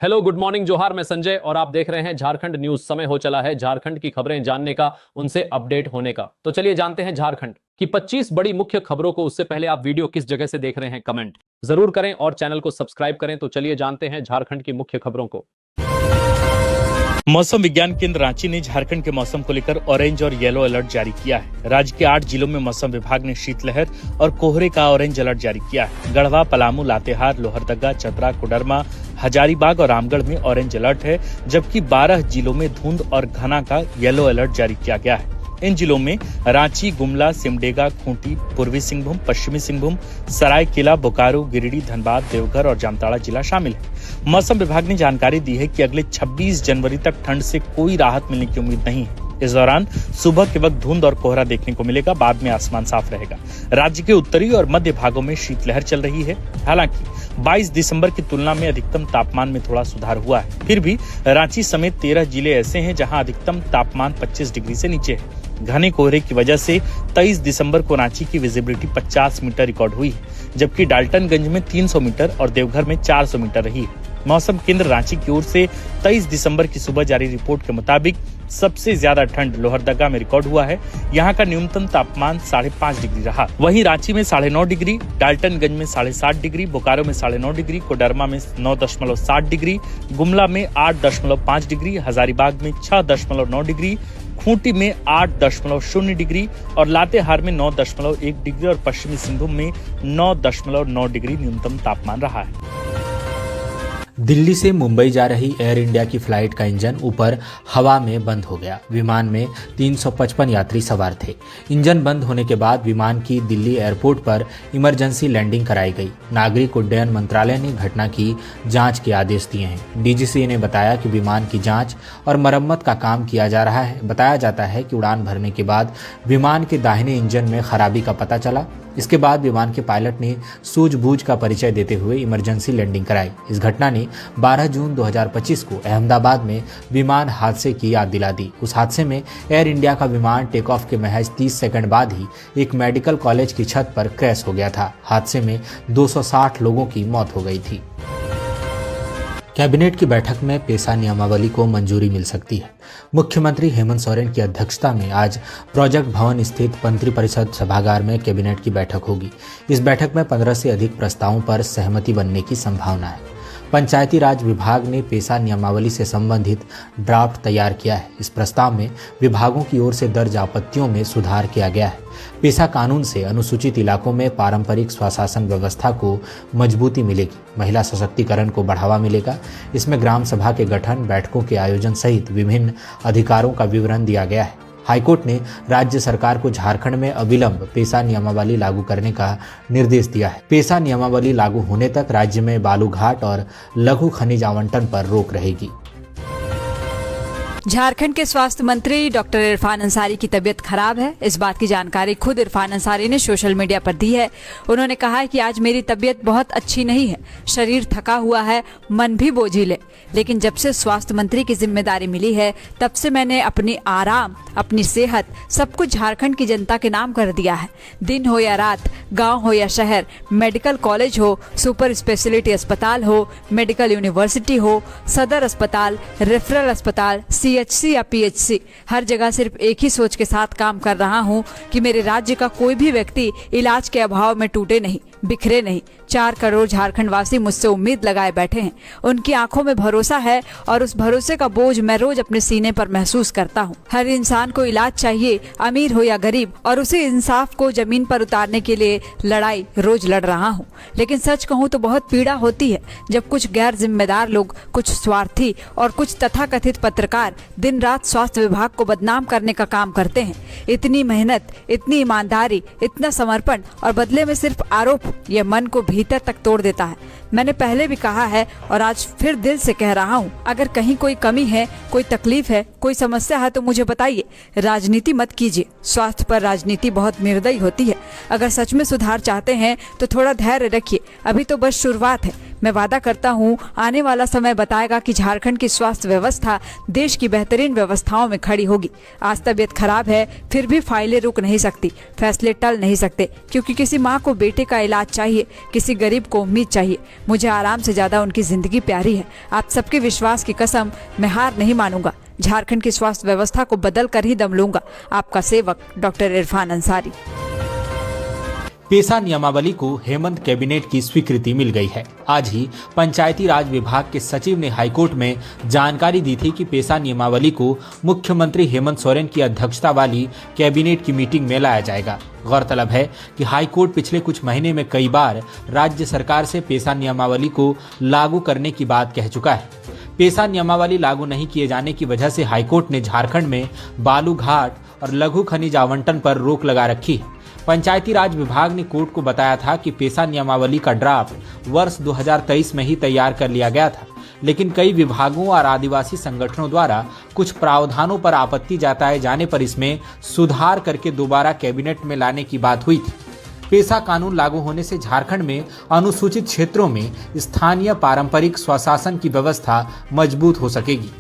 Hello, good morning, जोहार। मैं संजय और आप देख रहे हैं झारखंड न्यूज। समय हो चला है झारखंड की खबरें जानने का, उनसे अपडेट होने का। तो चलिए जानते हैं झारखंड की 25 बड़ी मुख्य खबरों को। उससे पहले आप वीडियो किस जगह से देख रहे हैं कमेंट जरूर करें और चैनल को सब्सक्राइब करें। तो चलिए जानते हैं झारखंड की मुख्य खबरों को। मौसम विज्ञान केंद्र रांची ने झारखंड के मौसम को लेकर ऑरेंज और येलो अलर्ट जारी किया है। राज्य के 8 जिलों में मौसम विभाग ने शीतलहर और कोहरे का ऑरेंज अलर्ट जारी किया है। गढ़वा, पलामू, लातेहार, लोहरदगा, चतरा, कोडरमा, हजारीबाग और रामगढ़ में ऑरेंज अलर्ट है, जबकि 12 जिलों में धुंध और घना का येलो अलर्ट जारी किया गया है। इन जिलों में रांची, गुमला, सिमडेगा, खूंटी, पूर्वी सिंहभूम, पश्चिमी सिंहभूम, सरायकेला, बोकारो, गिरिडीह, धनबाद, देवघर और जामताड़ा जिला शामिल है। मौसम विभाग ने जानकारी दी है कि अगले 26 जनवरी तक ठंड से कोई राहत मिलने की उम्मीद नहीं है। इस दौरान सुबह के वक्त धुंध और कोहरा देखने को मिलेगा, बाद में आसमान साफ रहेगा। राज्य के उत्तरी और मध्य भागों में शीतलहर चल रही है। हालांकि 22 दिसंबर की तुलना में अधिकतम तापमान में थोड़ा सुधार हुआ है। फिर भी रांची समेत 13 जिले ऐसे हैं जहां अधिकतम तापमान 25 डिग्री से नीचे है। घने कोहरे की वजह से 23 दिसंबर को रांची की विजिबिलिटी 50 मीटर रिकॉर्ड हुई है, जबकि डाल्टनगंज में 300 मीटर और देवघर में 400 मीटर रही है। मौसम केंद्र रांची की ओर से 23 दिसंबर की सुबह जारी रिपोर्ट के मुताबिक सबसे ज्यादा ठंड लोहरदगा में रिकॉर्ड हुआ है। यहाँ का न्यूनतम तापमान 5.5 डिग्री रहा। वहीं रांची में 9.5 डिग्री, डाल्टनगंज में 7.5 डिग्री, बोकारो में 9.5 डिग्री, कोडरमा में 9.7 डिग्री, गुमला में 8.5 डिग्री, हजारीबाग में 6.9 डिग्री, खूंटी में 8.0 डिग्री और लातेहार में 9.1 डिग्री और पश्चिमी सिंहभूम में 9.9 डिग्री न्यूनतम तापमान रहा है। दिल्ली से मुंबई जा रही एयर इंडिया की फ्लाइट का इंजन ऊपर हवा में बंद हो गया। विमान में 355 यात्री सवार थे। इंजन बंद होने के बाद विमान की दिल्ली एयरपोर्ट पर इमरजेंसी लैंडिंग कराई गई। नागरिक उड्डयन मंत्रालय ने घटना की जांच के आदेश दिए हैं। डीजीसीए ने बताया कि विमान की जांच और मरम्मत का काम किया जा रहा है। बताया जाता है कि उड़ान भरने के बाद विमान के दाहिने इंजन में खराबी का पता चला। इसके बाद विमान के पायलट ने सूझबूझ का परिचय देते हुए इमरजेंसी लैंडिंग कराई। इस घटना ने 12 जून 2025 को अहमदाबाद में विमान हादसे की याद दिला दी। उस हादसे में एयर इंडिया का विमान टेक ऑफ के महज 30 सेकंड बाद ही एक मेडिकल कॉलेज की छत पर क्रैश हो गया था। हादसे में 260 लोगों की मौत हो गई थी। कैबिनेट की बैठक में पेशा नियमावली को मंजूरी मिल सकती है। मुख्यमंत्री हेमंत सोरेन की अध्यक्षता में आज प्रोजेक्ट भवन स्थित मंत्रिपरिषद सभागार में कैबिनेट की बैठक होगी। इस बैठक में 15 से अधिक प्रस्तावों पर सहमति बनने की संभावना है। पंचायती राज विभाग ने पेशा नियमावली से संबंधित ड्राफ्ट तैयार किया है। इस प्रस्ताव में विभागों की ओर से दर्ज आपत्तियों में सुधार किया गया है। पेशा कानून से अनुसूचित इलाकों में पारंपरिक स्वशासन व्यवस्था को मजबूती मिलेगी, महिला सशक्तिकरण को बढ़ावा मिलेगा। इसमें ग्राम सभा के गठन, बैठकों के आयोजन सहित विभिन्न अधिकारों का विवरण दिया गया है। हाईकोर्ट ने राज्य सरकार को झारखंड में अविलंब पेशा नियमावली लागू करने का निर्देश दिया है। पेशा नियमावली लागू होने तक राज्य में बालू घाट और लघु खनिज आवंटन पर रोक रहेगी। झारखंड के स्वास्थ्य मंत्री डॉक्टर इरफान अंसारी की तबीयत खराब है। इस बात की जानकारी खुद इरफान अंसारी ने सोशल मीडिया पर दी है। उन्होंने कहा है कि आज मेरी तबीयत बहुत अच्छी नहीं है, शरीर थका हुआ है, मन भी बोझिल है, लेकिन जब से स्वास्थ्य मंत्री की जिम्मेदारी मिली है तब से मैंने अपनी आराम, अपनी सेहत सब कुछ झारखंड की जनता के नाम कर दिया है। दिन हो या रात, गाँव हो या शहर, मेडिकल कॉलेज हो, सुपर स्पेशलिटी अस्पताल हो, मेडिकल यूनिवर्सिटी हो, सदर अस्पताल, रेफरल अस्पताल, CHC या PHC, हर जगह सिर्फ एक ही सोच के साथ काम कर रहा हूं कि मेरे राज्य का कोई भी व्यक्ति इलाज के अभाव में टूटे नहीं, बिखरे नहीं। 4 करोड़ झारखंड वासी मुझसे उम्मीद लगाए बैठे हैं। उनकी आंखों में भरोसा है और उस भरोसे का बोझ मैं रोज अपने सीने पर महसूस करता हूं। हर इंसान को इलाज चाहिए, अमीर हो या गरीब, और उसी इंसाफ को जमीन पर उतारने के लिए लड़ाई रोज लड़ रहा हूं। लेकिन सच कहूं तो बहुत पीड़ा होती है जब कुछ गैर जिम्मेदार लोग, कुछ स्वार्थी और कुछ तथाकथित पत्रकार दिन रात स्वास्थ्य विभाग को बदनाम करने का काम करते हैं। इतनी मेहनत, इतनी ईमानदारी, इतना समर्पण और बदले में सिर्फ आरोप, यह मन को भीतर तक तोड़ देता है। मैंने पहले भी कहा है और आज फिर दिल से कह रहा हूँ, अगर कहीं कोई कमी है, कोई तकलीफ है, कोई समस्या है तो मुझे बताइए। राजनीति मत कीजिए। स्वास्थ्य पर राजनीति बहुत निर्दयी होती है। अगर सच में सुधार चाहते हैं तो थोड़ा धैर्य रखिए, अभी तो बस शुरुआत है। मैं वादा करता हूं, आने वाला समय बताएगा कि झारखंड की स्वास्थ्य व्यवस्था देश की बेहतरीन व्यवस्थाओं में खड़ी होगी। आज तबीयत खराब है, फिर भी फाइलें रुक नहीं सकती, फैसले टल नहीं सकते, क्योंकि किसी माँ को बेटे का इलाज चाहिए, किसी गरीब को उम्मीद चाहिए। मुझे आराम से ज्यादा उनकी जिंदगी प्यारी है। आप सबके विश्वास की कसम, मैं हार नहीं मानूंगा। झारखंड की स्वास्थ्य व्यवस्था को बदल कर ही दम लूंगा। आपका सेवक डॉक्टर इरफान अंसारी। पेशा नियमावली को हेमंत कैबिनेट की स्वीकृति मिल गई है। आज ही पंचायती राज विभाग के सचिव ने हाईकोर्ट में जानकारी दी थी कि पेशा नियमावली को मुख्यमंत्री हेमंत सोरेन की अध्यक्षता वाली कैबिनेट की मीटिंग में लाया जाएगा। गौरतलब है कि हाईकोर्ट पिछले कुछ महीने में कई बार राज्य सरकार से पेशा नियमावली को लागू करने की बात कह चुका है। पेशा नियमावली लागू नहीं किए जाने की वजह से हाईकोर्ट ने झारखंड में बालू घाट और लघु खनिज आवंटन पर रोक लगा रखी है। पंचायती राज विभाग ने कोर्ट को बताया था कि पेशा नियमावली का ड्राफ्ट वर्ष 2023 में ही तैयार कर लिया गया था, लेकिन कई विभागों और आदिवासी संगठनों द्वारा कुछ प्रावधानों पर आपत्ति जताए जाने पर इसमें सुधार करके दोबारा कैबिनेट में लाने की बात हुई थी। पेशा कानून लागू होने से झारखंड में अनुसूचित क्षेत्रों में स्थानीय पारंपरिक स्वशासन की व्यवस्था मजबूत हो सकेगी।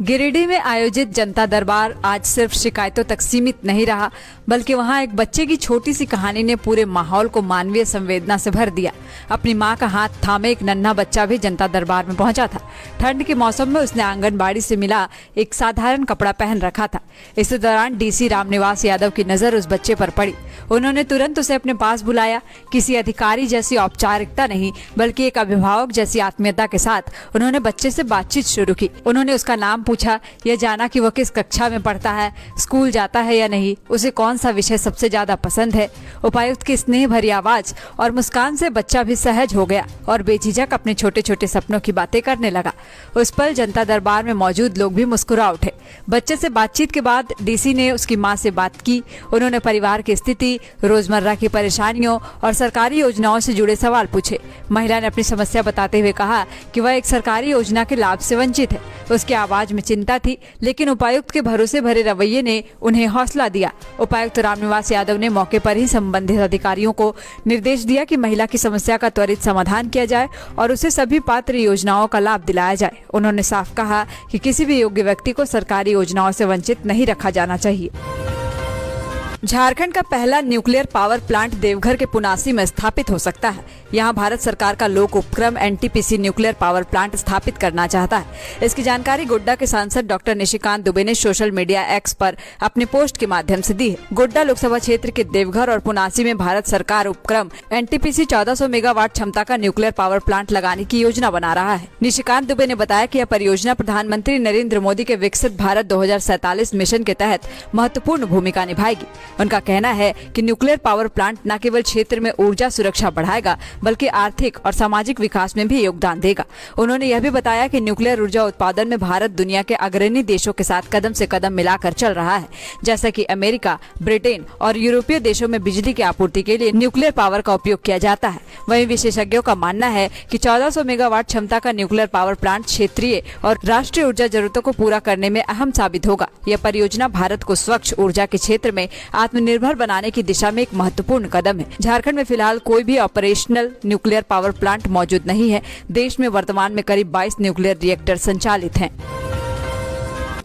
गिरिडीह में आयोजित जनता दरबार आज सिर्फ शिकायतों तक सीमित नहीं रहा, बल्कि वहां एक बच्चे की छोटी सी कहानी ने पूरे माहौल को मानवीय संवेदना से भर दिया। अपनी मां का हाथ थामे एक नन्हा बच्चा भी जनता दरबार में पहुंचा था। ठंड के मौसम में उसने आंगनबाड़ी से मिला एक साधारण कपड़ा पहन रखा था। इस दौरान डीसी रामनिवास यादव की नजर उस बच्चे पर पड़ी। उन्होंने तुरंत उसे अपने पास बुलाया। किसी अधिकारी जैसी औपचारिकता नहीं, बल्कि एक अभिभावक जैसी आत्मीयता के साथ उन्होंने बच्चे से बातचीत शुरू की। उन्होंने उसका नाम पूछा, यह जाना कि वह किस कक्षा में पढ़ता है, स्कूल जाता है या नहीं, उसे कौन सा विषय सबसे ज्यादा पसंद है। उपायुक्त की स्नेह भरी आवाज और मुस्कान से बच्चा भी सहज हो गया और बेझिझक अपने छोटे छोटे सपनों की बातें करने लगा। उस पल जनता दरबार में मौजूद लोग भी मुस्कुरा उठे। बच्चे से बातचीत के बाद डीसी ने उसकी मां से बात की। उन्होंने परिवार की स्थिति, रोजमर्रा की परेशानियों और सरकारी योजनाओं से जुड़े सवाल पूछे। महिला ने अपनी समस्या बताते हुए कहा कि वह एक सरकारी योजना के लाभ से वंचित है। उसकी आवाज में चिंता थी, लेकिन उपायुक्त के भरोसे भरे रवैये ने उन्हें हौसला दिया। उपायुक्त रामनिवास यादव ने मौके पर ही संबंधित अधिकारियों को निर्देश दिया कि महिला की समस्या का त्वरित समाधान किया जाए और उसे सभी पात्र योजनाओं का लाभ दिलाया जाए। उन्होंने साफ कहा कि किसी भी योग्य व्यक्ति को सरकारी योजनाओं से वंचित नहीं रखा जाना चाहिए। झारखंड का पहला न्यूक्लियर पावर प्लांट देवघर के पुनासी में स्थापित हो सकता है। यहाँ भारत सरकार का लोक उपक्रम एनटीपीसी न्यूक्लियर पावर प्लांट स्थापित करना चाहता है। इसकी जानकारी गोड्डा के सांसद डॉक्टर निशिकांत दुबे ने सोशल मीडिया एक्स पर अपने पोस्ट के माध्यम से दी है। गोड्डा लोकसभा क्षेत्र के देवघर और पुनासी में भारत सरकार उपक्रम एनटीपीसी 1400 मेगावाट क्षमता का न्यूक्लियर पावर प्लांट लगाने की योजना बना रहा है। निशिकांत दुबे ने बताया कि यह परियोजना प्रधानमंत्री नरेंद्र मोदी के विकसित भारत 2047 मिशन के तहत महत्वपूर्ण भूमिका निभाएगी। उनका कहना है कि न्यूक्लियर पावर प्लांट न केवल क्षेत्र में ऊर्जा सुरक्षा बढ़ाएगा, बल्कि आर्थिक और सामाजिक विकास में भी योगदान देगा। उन्होंने यह भी बताया कि न्यूक्लियर ऊर्जा उत्पादन में भारत दुनिया के अग्रणी देशों के साथ कदम से कदम मिलाकर चल रहा है, जैसा कि अमेरिका, ब्रिटेन और यूरोपीय देशों में बिजली की आपूर्ति के लिए न्यूक्लियर पावर का उपयोग किया जाता है। वहीं विशेषज्ञों का मानना है कि 1400 मेगावाट क्षमता का न्यूक्लियर पावर प्लांट क्षेत्रीय और राष्ट्रीय ऊर्जा जरूरतों को पूरा करने में अहम साबित होगा। यह परियोजना भारत को स्वच्छ ऊर्जा के क्षेत्र में आत्मनिर्भर बनाने की दिशा में एक महत्वपूर्ण कदम है। झारखंड में फिलहाल कोई भी ऑपरेशनल न्यूक्लियर पावर प्लांट मौजूद नहीं है। देश में वर्तमान में करीब 22 न्यूक्लियर रिएक्टर संचालित हैं।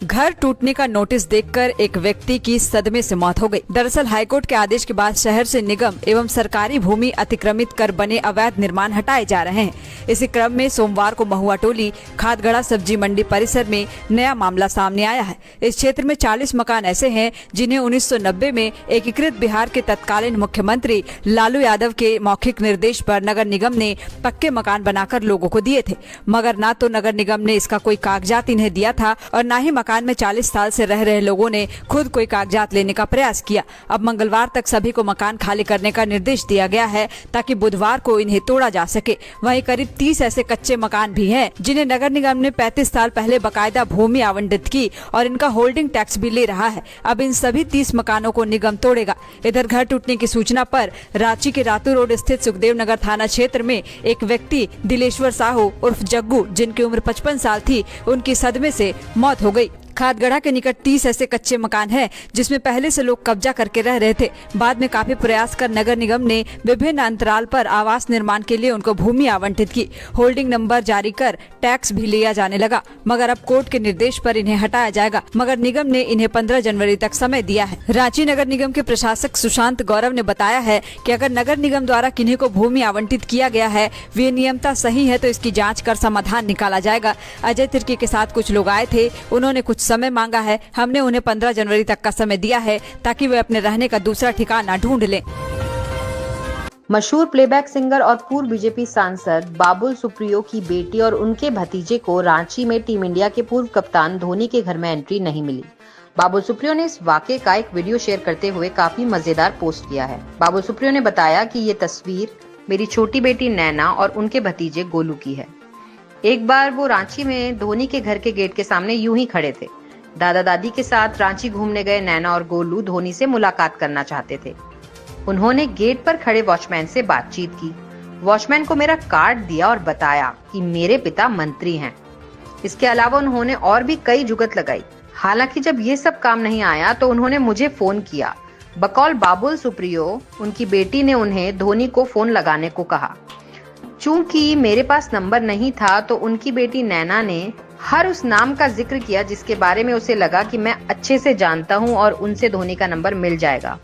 घर टूटने का नोटिस देखकर एक व्यक्ति की सदमे से मौत हो गई। दरअसल हाईकोर्ट के आदेश के बाद शहर से निगम एवं सरकारी भूमि अतिक्रमित कर बने अवैध निर्माण हटाए जा रहे हैं। इसी क्रम में सोमवार को महुआ टोली खादगड़ा सब्जी मंडी परिसर में नया मामला सामने आया है। इस क्षेत्र में 40 मकान ऐसे हैं जिन्हें 1990 में एकीकृत बिहार के तत्कालीन मुख्यमंत्री लालू यादव के मौखिक निर्देश पर नगर निगम ने पक्के मकान बनाकर लोगों को दिए थे, मगर न तो नगर निगम ने इसका कोई कागजात इन्हें दिया था और न ही मकान में 40 साल से रह रहे लोगों ने खुद कोई कागजात लेने का प्रयास किया। अब मंगलवार तक सभी को मकान खाली करने का निर्देश दिया गया है ताकि बुधवार को इन्हें तोड़ा जा सके। वहीं करीब 30 ऐसे कच्चे मकान भी हैं जिन्हें नगर निगम ने 35 साल पहले बकायदा भूमि आवंटित की और इनका होल्डिंग टैक्स भी ले रहा है। अब इन सभी 30 मकानों को निगम तोड़ेगा। इधर घर टूटने की सूचना पर रांची के रातू रोड स्थित सुखदेव नगर थाना क्षेत्र में एक व्यक्ति दिलेश्वर साहू उर्फ जग्गू, जिनकी उम्र 55 साल थी, उनकी सदमे से मौत हो गई। खादगढ़ा के निकट 30 ऐसे कच्चे मकान हैं जिसमें पहले से लोग कब्जा करके रह रहे थे। बाद में काफी प्रयास कर नगर निगम ने विभिन्न अंतराल पर आवास निर्माण के लिए उनको भूमि आवंटित की। होल्डिंग नंबर जारी कर टैक्स भी लिया जाने लगा, मगर अब कोर्ट के निर्देश पर इन्हें हटाया जाएगा। मगर निगम ने इन्हें 15 जनवरी तक समय दिया है। रांची नगर निगम के प्रशासक सुशांत गौरव ने बताया है कि अगर नगर निगम द्वारा किन्हीं को भूमि आवंटित किया गया है, वे नियमता सही है तो इसकी जांच कर समाधान निकाला जाएगा। अजय तिर्की के साथ कुछ लोग आए थे, उन्होंने कुछ समय मांगा है। हमने उन्हें 15 जनवरी तक का समय दिया है ताकि वे अपने रहने का दूसरा ठिकाना ढूंढ लें। मशहूर प्लेबैक सिंगर और पूर्व बीजेपी सांसद बाबुल सुप्रियो की बेटी और उनके भतीजे को रांची में टीम इंडिया के पूर्व कप्तान धोनी के घर में एंट्री नहीं मिली। बाबुल सुप्रियो ने इस वाकये का एक वीडियो शेयर करते हुए काफी मजेदार पोस्ट किया है। बाबुल सुप्रियो ने बताया कि ये तस्वीर मेरी छोटी बेटी नैना और उनके भतीजे गोलू की है। एक बार वो रांची में धोनी के घर के गेट के सामने यूं ही खड़े थे। दादा दादी के साथ रांची घूमने गए नैना और गोलू धोनी से मुलाकात करना चाहते थे। उन्होंने गेट पर खड़े वॉचमैन से बातचीत की। वॉचमैन को मेरा कार्ड दिया और बताया कि मेरे पिता मंत्री हैं। इसके अलावा उन्होंने और भी कई जुगत लगाई। हालांकि जब ये सब काम नहीं आया तो उन्होंने मुझे फोन किया। बकौल बाबुल सुप्रियो उनकी बेटी ने उन्हें धोनी को फोन लगाने को कहा। चूंकि मेरे पास नंबर नहीं था तो उनकी बेटी नैना ने हर उस नाम का जिक्र किया जिसके बारे में उसे लगा कि मैं अच्छे से जानता हूं और उनसे धोनी का नंबर मिल जाएगा।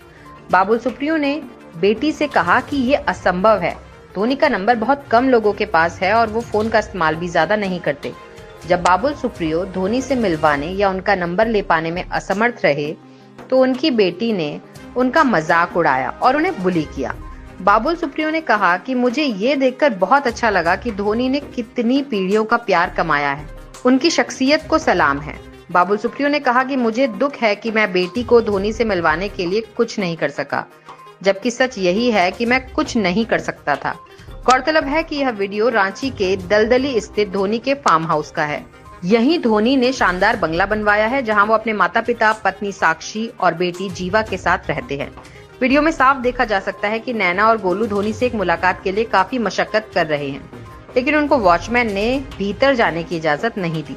बाबुल सुप्रियो ने बेटी से कहा कि ये असंभव है, धोनी का नंबर बहुत कम लोगों के पास है और वो फोन का इस्तेमाल भी ज्यादा नहीं करते। जब बाबुल सुप्रियो धोनी से मिलवाने या उनका नंबर ले पाने में असमर्थ रहे तो उनकी बेटी ने उनका मजाक उड़ाया और उन्हें बुली किया। बाबुल सुप्रियो ने कहा कि मुझे ये देखकर बहुत अच्छा लगा कि धोनी ने कितनी पीढ़ियों का प्यार कमाया है। उनकी शख्सियत को सलाम है। बाबुल सुप्रियो ने कहा कि मुझे दुख है कि मैं बेटी को धोनी से मिलवाने के लिए कुछ नहीं कर सका, जबकि सच यही है कि मैं कुछ नहीं कर सकता था। गौरतलब है कि यह वीडियो रांची के दलदली स्थित धोनी के फार्म हाउस का है। यहीं धोनी ने शानदार बंगला बनवाया है जहां वो अपने माता पिता, पत्नी साक्षी और बेटी जीवा के साथ रहते हैं। वीडियो में साफ देखा जा सकता है कि नैना और गोलू धोनी से एक मुलाकात के लिए काफी मशक्कत कर रहे हैं, लेकिन उनको वॉचमैन ने भीतर जाने की इजाजत नहीं दी।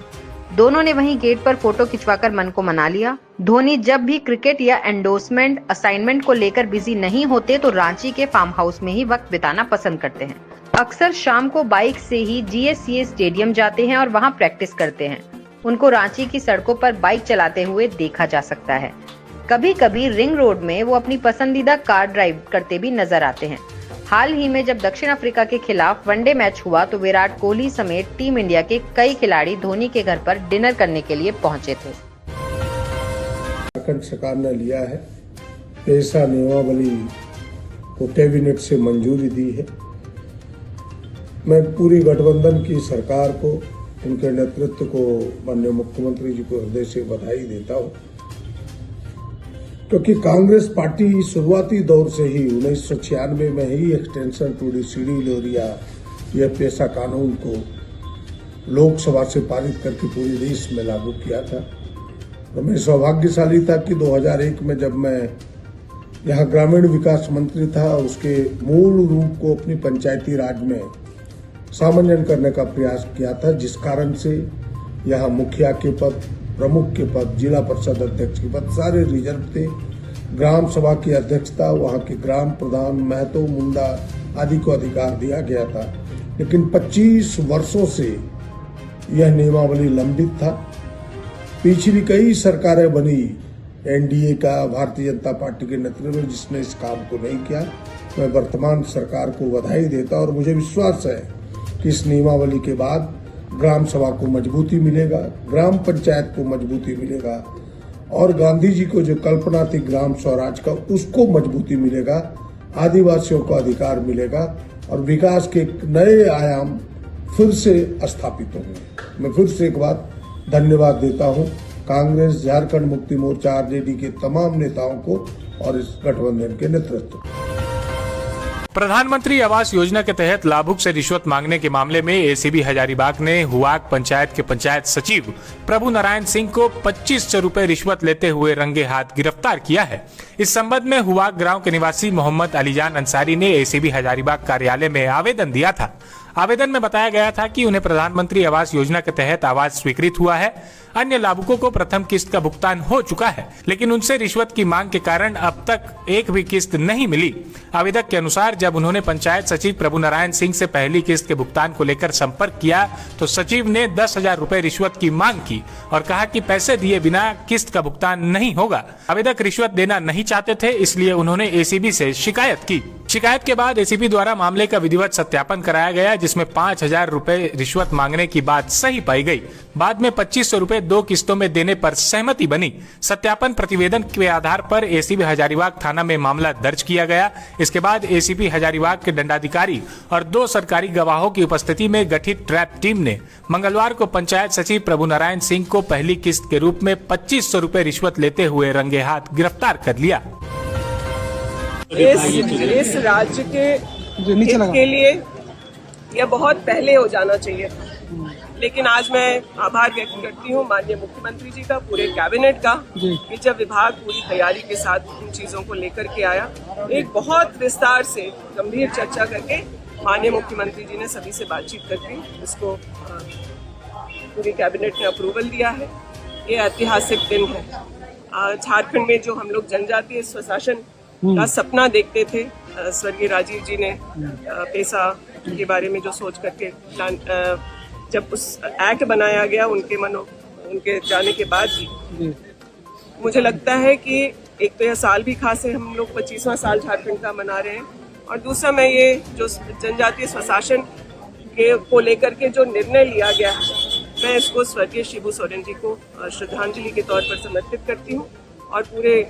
दोनों ने वहीं गेट पर फोटो खिंचवाकर मन को मना लिया। धोनी जब भी क्रिकेट या एंडोर्समेंट असाइनमेंट को लेकर बिजी नहीं होते तो रांची के फार्म हाउस में ही वक्त बिताना पसंद करते हैं। अक्सर शाम को बाइक से ही GSCA स्टेडियम जाते हैं और वहां प्रैक्टिस करते हैं। उनको रांची की सड़कों पर बाइक चलाते हुए देखा जा सकता है। कभी कभी रिंग रोड में वो अपनी पसंदीदा कार ड्राइव करते भी नजर आते हैं। हाल ही में जब दक्षिण अफ्रीका के खिलाफ वनडे मैच हुआ तो विराट कोहली समेत टीम इंडिया के कई खिलाड़ी धोनी के घर पर डिनर करने के लिए पहुंचे थे। झारखंड सरकार ने लिया है, पेशा नियमावली को कैबिनेट से मंजूरी दी है। मैं पूरी गठबंधन की सरकार को, उनके नेतृत्व को, माननीय मुख्यमंत्री जी को हृदय से बधाई देता हूं, क्योंकि कांग्रेस पार्टी शुरुआती दौर से ही 1996 में ही एक्सटेंशन टू डिसीडी लोरिया यह पेशा कानून को लोकसभा से पारित करके पूरे देश में लागू किया था। तो मैं सौभाग्यशाली था कि 2001 में जब मैं यहाँ ग्रामीण विकास मंत्री था, उसके मूल रूप को अपनी पंचायती राज में सामंजन करने का प्रयास किया था, जिस कारण से यहाँ मुखिया के पद, प्रमुख के पद, जिला परिषद अध्यक्ष के पद सारे रिजर्व थे। ग्राम सभा की अध्यक्षता वहाँ के ग्राम प्रधान, महतो, मुंडा आदि को अधिकार दिया गया था। लेकिन 25 वर्षों से यह नियमावली लंबित था। पिछली कई सरकारें बनी, NDA का, भारतीय जनता पार्टी के नेतृत्व में, जिसने इस काम को नहीं किया। मैं वर्तमान सरकार को बधाई देता और मुझे विश्वास है कि इस नियमावली के बाद ग्राम सभा को मजबूती मिलेगा, ग्राम पंचायत को मजबूती मिलेगा और गांधी जी को जो कल्पना थी ग्राम स्वराज का, उसको मजबूती मिलेगा, आदिवासियों को अधिकार मिलेगा और विकास के नए आयाम फिर से स्थापित होंगे। मैं फिर से एक बात धन्यवाद देता हूं कांग्रेस, झारखंड मुक्ति मोर्चा, RJD के तमाम नेताओं को और इस गठबंधन के नेतृत्व। प्रधानमंत्री आवास योजना के तहत लाभुक से रिश्वत मांगने के मामले में ACB हजारीबाग ने हुआक पंचायत के पंचायत सचिव प्रभु नारायण सिंह को 2500 रुपए रिश्वत लेते हुए रंगे हाथ गिरफ्तार किया है। इस संबंध में हुआक गांव के निवासी मोहम्मद अलीजान अंसारी ने ACB हजारीबाग कार्यालय में आवेदन दिया था। आवेदन में बताया गया था कि उन्हें प्रधानमंत्री आवास योजना के तहत आवास स्वीकृत हुआ है। अन्य लाभुकों को प्रथम किस्त का भुगतान हो चुका है, लेकिन उनसे रिश्वत की मांग के कारण अब तक एक भी किस्त नहीं मिली। आवेदक के अनुसार जब उन्होंने पंचायत सचिव प्रभु नारायण सिंह से पहली किस्त के भुगतान को लेकर संपर्क किया तो सचिव ने 10,000 रुपए रिश्वत की मांग की और कहा कि पैसे दिए बिना किस्त का भुगतान नहीं होगा। आवेदक रिश्वत देना नहीं चाहते थे, इसलिए उन्होंने एसीबी से शिकायत की। शिकायत के बाद एसीबी द्वारा मामले का विधिवत सत्यापन कराया गया, जिसमें 5,000 रुपए रिश्वत मांगने की बात सही पाई गई। बाद में 2,500 रुपए 2 किस्तों में देने पर सहमति बनी। सत्यापन प्रतिवेदन के आधार पर एसीबी हजारीबाग थाना में मामला दर्ज किया गया। इसके बाद एसीपी हजारीबाग के दंडाधिकारी और 2 सरकारी गवाहों की उपस्थिति में गठित ट्रैप टीम ने मंगलवार को पंचायत सचिव प्रभु नारायण सिंह को पहली किस्त के रूप में 2,500 रुपए रिश्वत लेते हुए रंगे हाथ गिरफ्तार कर लिया। इस राज्य के हित के लिए यह बहुत पहले हो जाना चाहिए था, लेकिन आज मैं आभार व्यक्त करती हूँ माननीय मुख्यमंत्री जी का, पूरे कैबिनेट का, कि जब विभाग पूरी तैयारी के साथ इन चीजों को लेकर के आया, एक बहुत विस्तार से गंभीर चर्चा करके माननीय मुख्यमंत्री जी ने सभी से बातचीत करके इसको पूरी कैबिनेट ने अप्रूवल दिया है। ये ऐतिहासिक दिन है। झारखंड में जो हम लोग जनजातीय स्वशासन का सपना देखते थे, स्वर्गीय राजीव जी ने पैसा के बारे में जो सोच करके जब उस एक्ट बनाया गया उनके जाने के बाद भी, मुझे लगता है कि एक तो यह साल भी खास है, हम लोग 25वां साल झारखंड का मना रहे हैं, और दूसरा मैं ये जो जनजातीय स्वशासन को लेकर के जो निर्णय लिया गया है, मैं इसको स्वर्गीय शिबू सोरेन जी को श्रद्धांजलि के तौर पर समर्पित करती हूँ और पूरे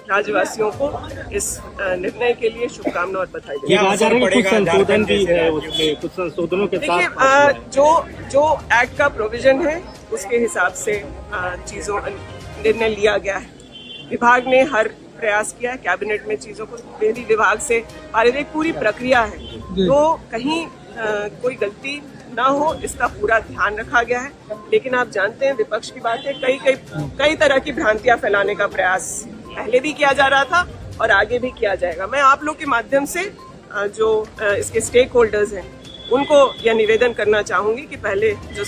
राज्यवासियों को इस निर्णय के लिए शुभकामनाएं और बधाई देती हूँ। कुछ संशोधन भी है उसमें, कुछ संशोधनों के साथ जो एक्ट का प्रोविजन है उसके हिसाब से चीजों निर्णय लिया गया है। विभाग ने हर प्रयास किया है, कैबिनेट में चीजों को मेरी विभाग से पारित पूरी प्रक्रिया है, तो कहीं कोई गलती ना हो इसका पूरा ध्यान रखा गया है। लेकिन आप जानते हैं विपक्ष की बात है, कई तरह की भ्रांतियां फैलाने का प्रयास पहले भी किया जा रहा था और आगे भी किया जाएगा। मैं आप लोग के माध्यम से जो इसके स्टेक होल्डर्स हैं उनको यह निवेदन करना चाहूंगी कि पहले जो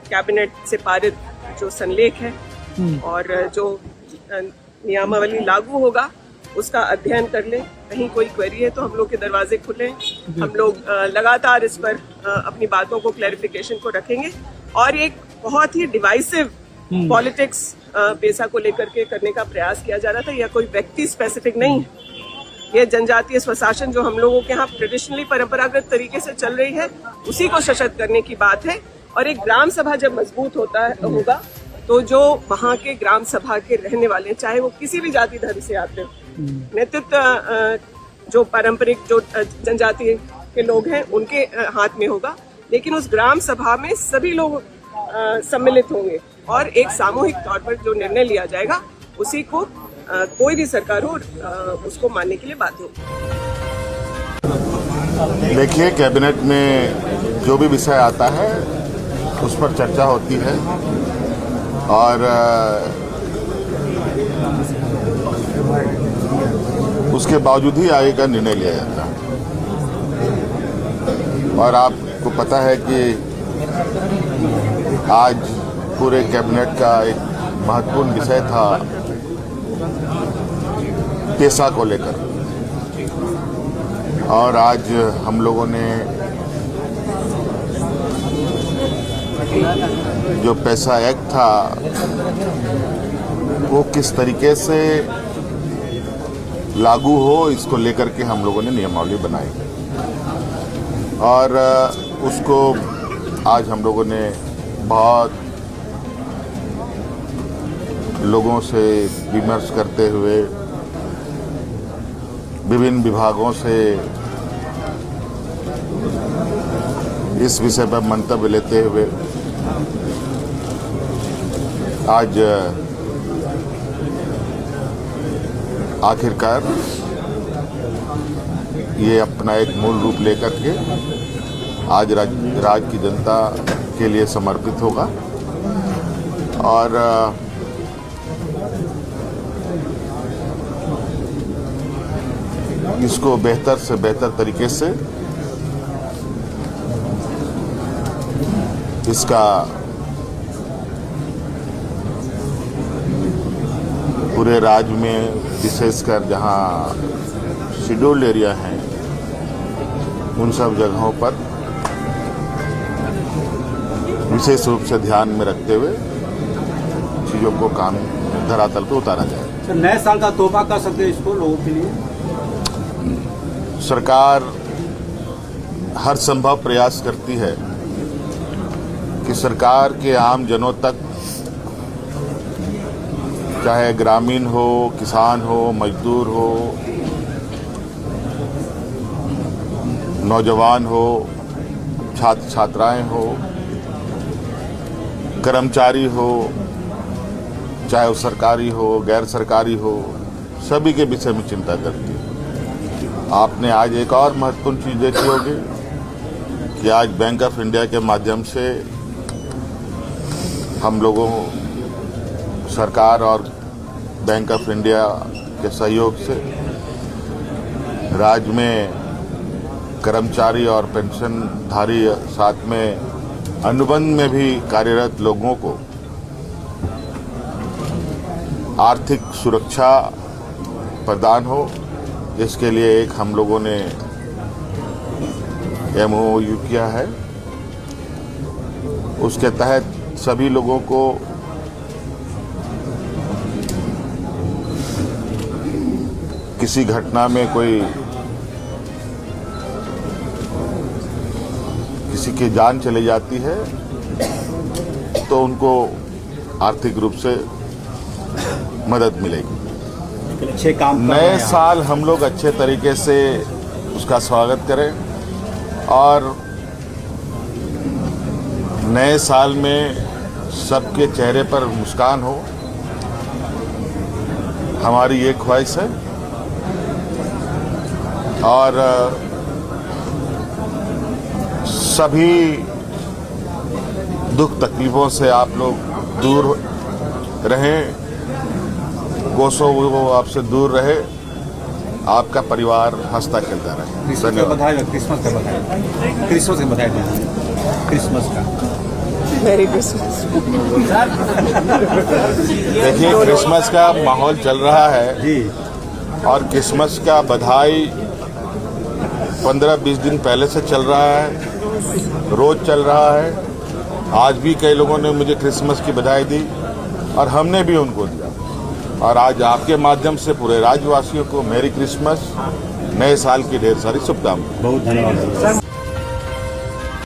कैबिनेट से पारित जो संलेख है और जो नियमावली लागू होगा उसका अध्ययन कर लें। कहीं कोई क्वेरी है तो हम लोग के दरवाजे खुले, हम लोग लगातार इस पर अपनी बातों को क्लैरिफिकेशन को रखेंगे। और एक बहुत ही डिवाइसिव पॉलिटिक्स पैसा को लेकर के करने का प्रयास किया जा रहा था, यह कोई व्यक्ति स्पेसिफिक नहीं है। यह जनजातीय स्वशासन जो हम लोगों के यहाँ ट्रेडिशनली परंपरागत तरीके से चल रही है उसी को सशक्त करने की बात है। और एक ग्राम सभा जब मजबूत होगा तो जो वहाँ के ग्राम सभा के रहने वाले हैं, चाहे वो किसी भी जाति धर्म से आते हो, नेतृत्व जो पारंपरिक जो जनजाति के लोग हैं उनके हाथ में होगा, लेकिन उस ग्राम सभा में सभी लोग सम्मिलित होंगे और एक सामूहिक तौर पर जो निर्णय लिया जाएगा उसी को कोई भी सरकार हो उसको मानने के लिए बाध्य होगी। देखिए, कैबिनेट में जो भी विषय आता है उस पर चर्चा होती है और उसके बावजूद ही आगे का निर्णय लिया जाता है। और आपको पता है कि आज पूरे कैबिनेट का एक महत्वपूर्ण विषय था पैसा को लेकर, और आज हम लोगों ने जो पैसा एक्ट था वो किस तरीके से लागू हो इसको लेकर के हम लोगों ने नियमावली बनाई और उसको आज हम लोगों ने बहुत लोगों से विमर्श करते हुए विभिन्न विभागों से इस विषय पर मंतव्य लेते हुए आज आखिरकार ये अपना एक मूल रूप लेकर के आज राज्य की जनता के लिए समर्पित होगा और इसको बेहतर से बेहतर तरीके से इसका पूरे राज्य में विशेषकर जहां शेड्यूल्ड एरिया हैं उन सब जगहों पर विशेष रूप से ध्यान में रखते हुए चीज़ों को काम धरातल पर उतारा जाए। तो नए साल का तोहफा कर सकते हैं इसको लोगों के लिए। सरकार हर संभव प्रयास करती है कि सरकार के आम जनों तक, चाहे ग्रामीण हो, किसान हो, मजदूर हो, नौजवान हो, छात्र छात्राएं हो, कर्मचारी हो, चाहे वो सरकारी हो गैर सरकारी हो, सभी के विषय में चिंता करती है। आपने आज एक और महत्वपूर्ण चीज़ देखी होगी कि आज बैंक ऑफ इंडिया के माध्यम से हम लोगों, सरकार और बैंक ऑफ इंडिया के सहयोग से राज्य में कर्मचारी और पेंशनधारी साथ में अनुबंध में भी कार्यरत लोगों को आर्थिक सुरक्षा प्रदान हो, इसके लिए एक हम लोगों ने MOU किया है। उसके तहत सभी लोगों को किसी घटना में कोई किसी की जान चली जाती है तो उनको आर्थिक रूप से मदद मिलेगी। अच्छे काम नए साल हम लोग अच्छे तरीके से उसका स्वागत करें और नए साल में सबके चेहरे पर मुस्कान हो, हमारी ये ख्वाहिश है। और सभी दुख तकलीफों से आप लोग दूर रहें, कोसों वो आपसे दूर रहे, आपका परिवार हंसता खेलता रहे। क्रिसमस का बधाई, क्रिसमस का बधाई, क्रिसमस का बधाई, क्रिसमस का मेरी क्रिसमस। देखिए, क्रिसमस का माहौल चल रहा है जी, और क्रिसमस का बधाई 15-20 दिन पहले से चल रहा है, रोज चल रहा है। आज भी कई लोगों ने मुझे क्रिसमस की बधाई दी और हमने भी उनको दिया। और आज आपके माध्यम से पूरे राज्यवासियों को मेरी क्रिसमस, नए साल की ढेर सारी शुभकामनाएं। बहुत धन्यवाद।